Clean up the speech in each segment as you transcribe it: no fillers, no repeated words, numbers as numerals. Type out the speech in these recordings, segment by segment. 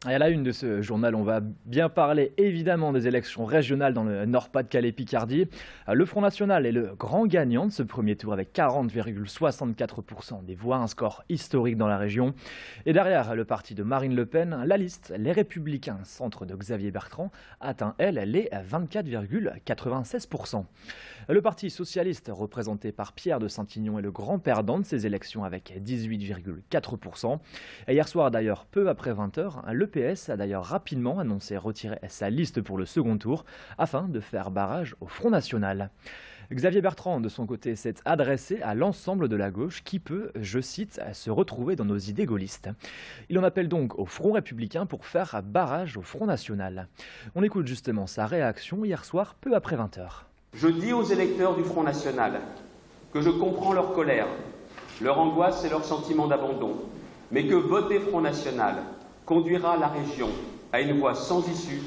Et à la une de ce journal, on va bien parler évidemment des élections régionales dans le Nord-Pas-de-Calais-Picardie. Le Front National est le grand gagnant de ce premier tour avec 40,64% des voix, un score historique dans la région. Et derrière le parti de Marine Le Pen, la liste Les Républicains, centre de Xavier Bertrand, atteint elle les 24,96%. Le parti socialiste, représenté par Pierre de Saint-Ignon, est le grand perdant de ces élections avec 18,4%. Et hier soir d'ailleurs, peu après 20h, le PS a d'ailleurs rapidement annoncé retirer sa liste pour le second tour afin de faire barrage au Front National. Xavier Bertrand, de son côté, s'est adressé à l'ensemble de la gauche qui peut, je cite, se retrouver dans nos idées gaullistes. Il en appelle donc au Front républicain pour faire barrage au Front National. On écoute justement sa réaction hier soir, peu après 20h. Je dis aux électeurs du Front National que je comprends leur colère, leur angoisse et leur sentiment d'abandon, mais que voter Front National conduira la région à une voie sans issue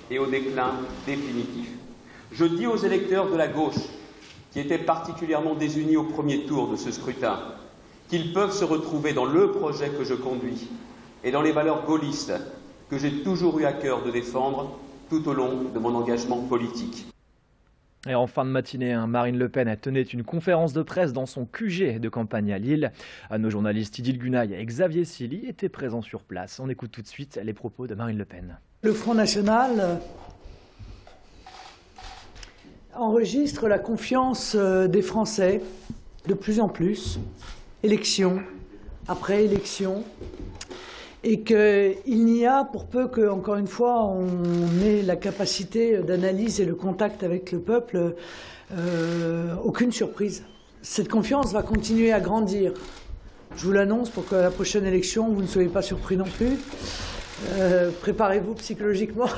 et au déclin définitif. Je dis aux électeurs de la gauche, qui étaient particulièrement désunis au premier tour de ce scrutin, qu'ils peuvent se retrouver dans le projet que je conduis et dans les valeurs gaullistes que j'ai toujours eu à cœur de défendre tout au long de mon engagement politique. Et en fin de matinée, Marine Le Pen tenait une conférence de presse dans son QG de campagne à Lille. Nos journalistes Idil Gunaï et Xavier Silly étaient présents sur place. On écoute tout de suite les propos de Marine Le Pen. Le Front National enregistre la confiance des Français de plus en plus, élection après élection, et qu'il n'y a, pour peu que, encore une fois, on ait la capacité d'analyse et le contact avec le peuple, aucune surprise. Cette confiance va continuer à grandir. Je vous l'annonce pour que la prochaine élection, vous ne soyez pas surpris non plus. Préparez-vous psychologiquement.